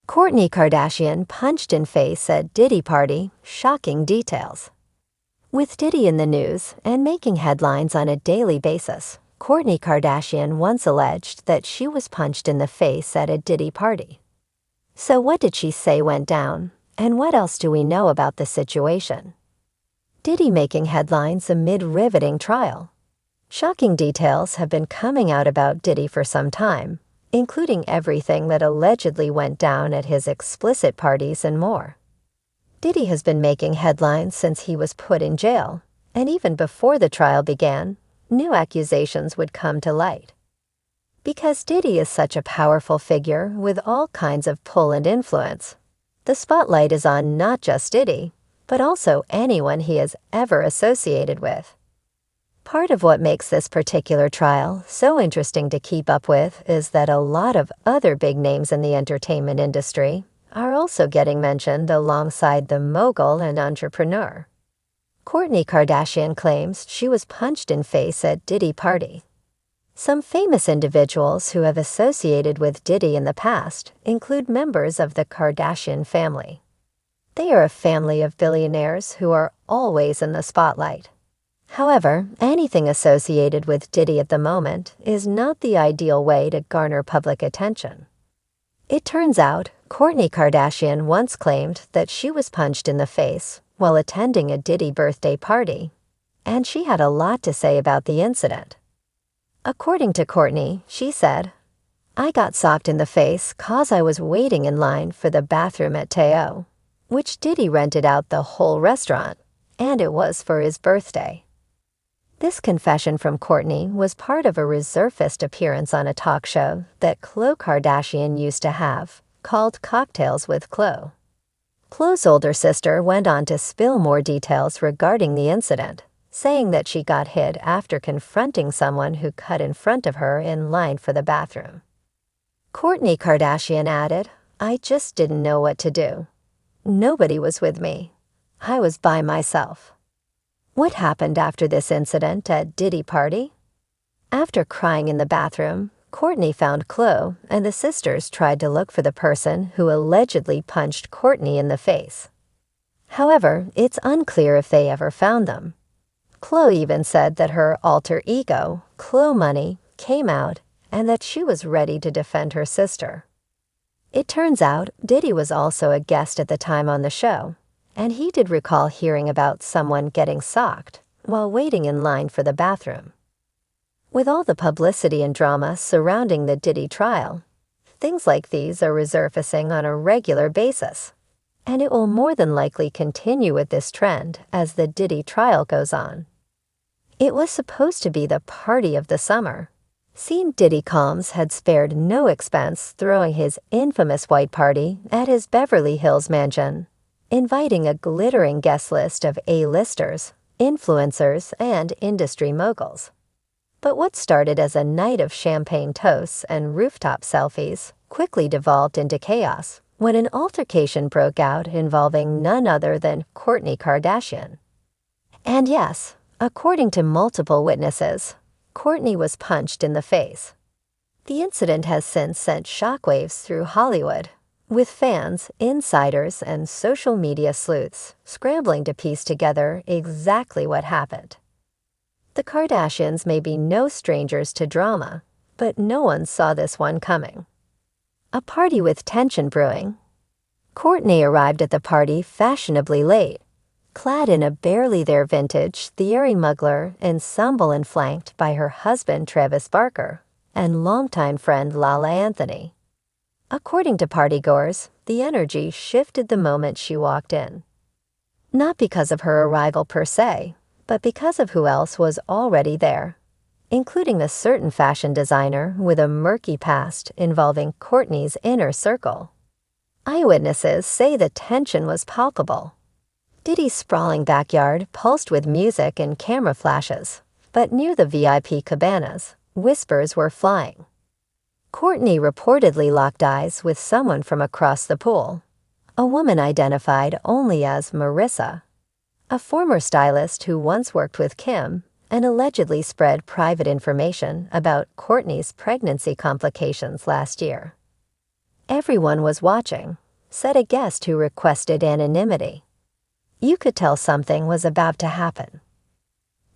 Kourtney Kardashian punched in face at Diddy party, shocking details. With Diddy in the news and making headlines on a daily basis, Kourtney Kardashian once alleged that she was punched in the face at a Diddy party. So what did she say went down, and what else do we know about the situation? Diddy making headlines amid riveting trial. Shocking details have been coming out about Diddy for some time, including everything that allegedly went down at his explicit parties and more. Diddy has been making headlines since he was put in jail, and even before the trial began, new accusations would come to light. Because Diddy is such a powerful figure with all kinds of pull and influence, the spotlight is on not just Diddy, but also anyone he is ever associated with. Part of what makes this particular trial so interesting to keep up with is that a lot of other big names in the entertainment industry are also getting mentioned alongside the mogul and entrepreneur. Kourtney Kardashian claims she was punched in face at Diddy party. Some famous individuals who have associated with Diddy in the past include members of the Kardashian family. They are a family of billionaires who are always in the spotlight. However, anything associated with Diddy at the moment is not the ideal way to garner public attention. It turns out, Kourtney Kardashian once claimed that she was punched in the face while attending a Diddy birthday party, and she had a lot to say about the incident. According to Kourtney, she said, "I got socked in the face 'cause I was waiting in line for the bathroom at Teo, which Diddy rented out the whole restaurant, and it was for his birthday." This confession from Kourtney was part of a resurfaced appearance on a talk show that Khloe Kardashian used to have, called Cocktails with Khloe. Khloe's older sister went on to spill more details regarding the incident, saying that she got hit after confronting someone who cut in front of her in line for the bathroom. Kourtney Kardashian added, "I just didn't know what to do. Nobody was with me. I was by myself." What happened after this incident at Diddy party? After crying in the bathroom, Kourtney found Khloe, and the sisters tried to look for the person who allegedly punched Kourtney in the face. However, it's unclear if they ever found them. Khloe even said that her alter ego, Khloe Money, came out and that she was ready to defend her sister. It turns out Diddy was also a guest at the time on the show, and he did recall hearing about someone getting socked while waiting in line for the bathroom. With all the publicity and drama surrounding the Diddy trial, things like these are resurfacing on a regular basis, and it will more than likely continue with this trend as the Diddy trial goes on. It was supposed to be the party of the summer. Scene Diddy Combs had spared no expense throwing his infamous white party at his Beverly Hills mansion, inviting a glittering guest list of A-listers, influencers, and industry moguls. But what started as a night of champagne toasts and rooftop selfies quickly devolved into chaos when an altercation broke out involving none other than Kourtney Kardashian. And yes, according to multiple witnesses, Kourtney was punched in the face. The incident has since sent shockwaves through Hollywood, with fans, insiders, and social media sleuths scrambling to piece together exactly what happened. The Kardashians may be no strangers to drama, but no one saw this one coming. A party with tension brewing. Kourtney arrived at the party fashionably late, clad in a barely there vintage Thierry Mugler ensemble and flanked by her husband Travis Barker and longtime friend Lala Anthony. According to partygoers, the energy shifted the moment she walked in. Not because of her arrival per se, but because of who else was already there, including a certain fashion designer with a murky past involving Kourtney's inner circle. Eyewitnesses say the tension was palpable. Diddy's sprawling backyard pulsed with music and camera flashes, but near the VIP cabanas, whispers were flying. Kourtney reportedly locked eyes with someone from across the pool, a woman identified only as Marissa, a former stylist who once worked with Kim and allegedly spread private information about Kourtney's pregnancy complications last year. "Everyone was watching," said a guest who requested anonymity. "You could tell something was about to happen."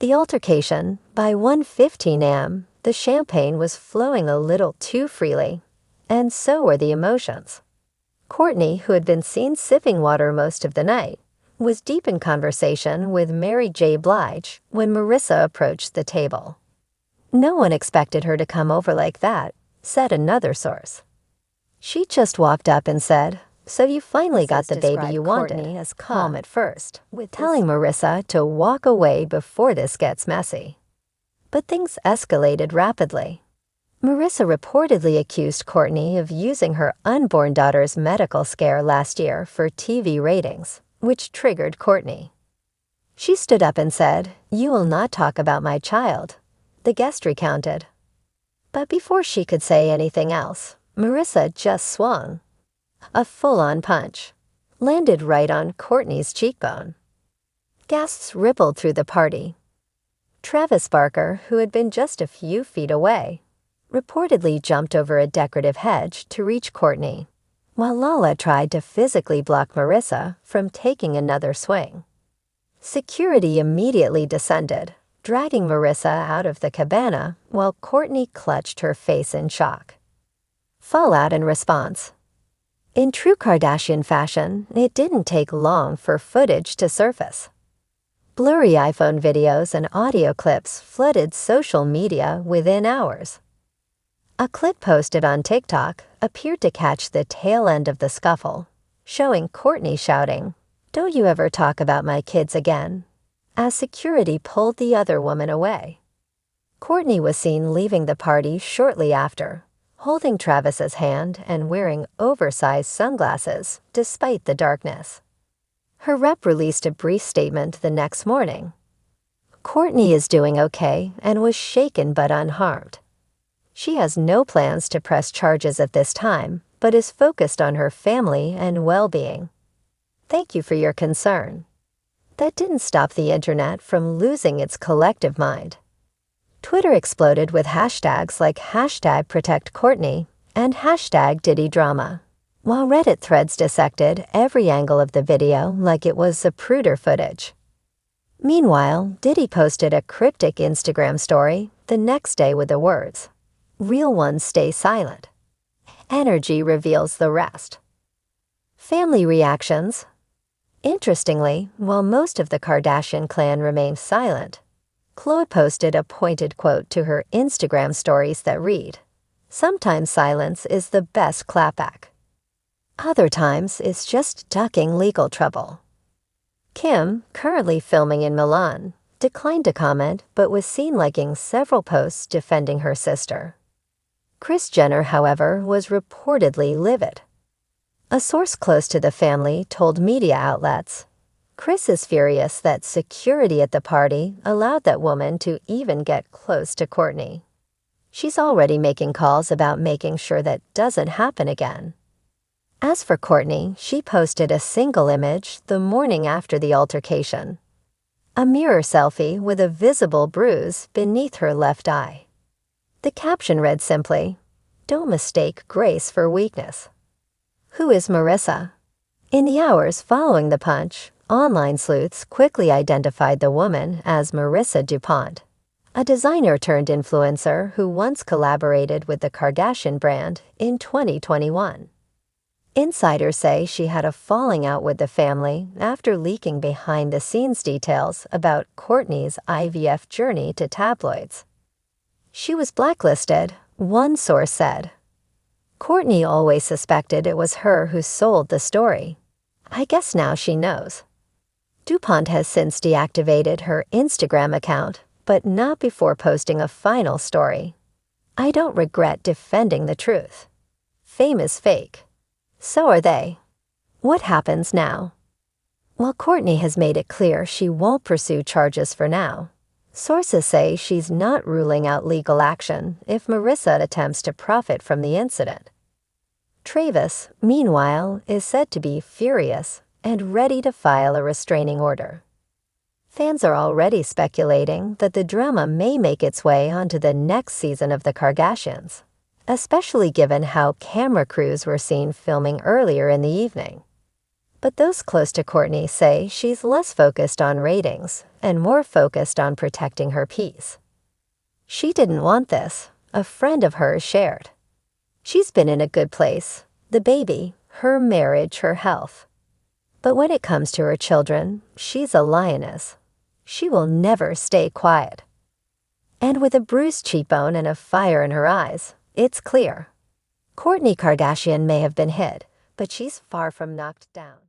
The altercation, by 1:15 a.m., the champagne was flowing a little too freely, and so were the emotions. Kourtney, who had been seen sipping water most of the night, was deep in conversation with Mary J. Blige when Marissa approached the table. "No one expected her to come over like that," said another source. "She just walked up and said, 'So you finally got the baby you wanted,' Kourtney as calm at first, telling Marissa to walk away before this gets messy. But things escalated rapidly. Marissa reportedly accused Kourtney of using her unborn daughter's medical scare last year for TV ratings, which triggered Kourtney. She stood up and said, "You will not talk about my child," the guest recounted. But before she could say anything else, Marissa just swung. A full-on punch landed right on Kourtney's cheekbone. Gasps rippled through the party. Travis Barker, who had been just a few feet away, reportedly jumped over a decorative hedge to reach Kourtney, while Lala tried to physically block Marissa from taking another swing. Security immediately descended, dragging Marissa out of the cabana while Kourtney clutched her face in shock. Fallout in response. In true Kardashian fashion, it didn't take long for footage to surface. Blurry iPhone videos and audio clips flooded social media within hours. A clip posted on TikTok appeared to catch the tail end of the scuffle, showing Kourtney shouting, "Don't you ever talk about my kids again," as security pulled the other woman away. Kourtney was seen leaving the party shortly after, holding Travis's hand and wearing oversized sunglasses despite the darkness. Her rep released a brief statement the next morning. Kourtney is doing okay and was shaken but unharmed. She has no plans to press charges at this time, but is focused on her family and well-being. "Thank you for your concern." That didn't stop the internet from losing its collective mind. Twitter exploded with hashtags like #ProtectKourtney and #DiddyDrama, while Reddit threads dissected every angle of the video like it was Zapruder footage. Meanwhile, Diddy posted a cryptic Instagram story the next day with the words, "Real ones stay silent. Energy reveals the rest." Family reactions. Interestingly, while most of the Kardashian clan remained silent, Khloe posted a pointed quote to her Instagram stories that read, "Sometimes silence is the best clapback. Other times it's just ducking legal trouble." Kim, currently filming in Milan, declined to comment but was seen liking several posts defending her sister. Kris Jenner, however, was reportedly livid. A source close to the family told media outlets, "Kris is furious that security at the party allowed that woman to even get close to Kourtney. She's already making calls about making sure that doesn't happen again." As for Kourtney, she posted a single image the morning after the altercation. A mirror selfie with a visible bruise beneath her left eye. The caption read simply, "Don't mistake grace for weakness." Who is Marissa? In the hours following the punch, online sleuths quickly identified the woman as Marissa DuPont, a designer-turned-influencer who once collaborated with the Kardashian brand in 2021. Insiders say she had a falling out with the family after leaking behind-the-scenes details about Kourtney's IVF journey to tabloids. She was blacklisted, one source said. Kourtney always suspected it was her who sold the story. I guess now she knows. DuPont has since deactivated her Instagram account, but not before posting a final story. "I don't regret defending the truth. Fame is fake. So are they. What happens now?" While Kourtney has made it clear she won't pursue charges for now, sources say she's not ruling out legal action if Marissa attempts to profit from the incident. Travis, meanwhile, is said to be furious and ready to file a restraining order. Fans are already speculating that the drama may make its way onto the next season of The Kardashians, especially given how camera crews were seen filming earlier in the evening. But those close to Kourtney say she's less focused on ratings and more focused on protecting her peace. She didn't want this, a friend of hers shared. She's been in a good place, the baby, her marriage, her health. But when it comes to her children, she's a lioness. She will never stay quiet. And with a bruised cheekbone and a fire in her eyes, it's clear. Kourtney Kardashian may have been hit, but she's far from knocked down.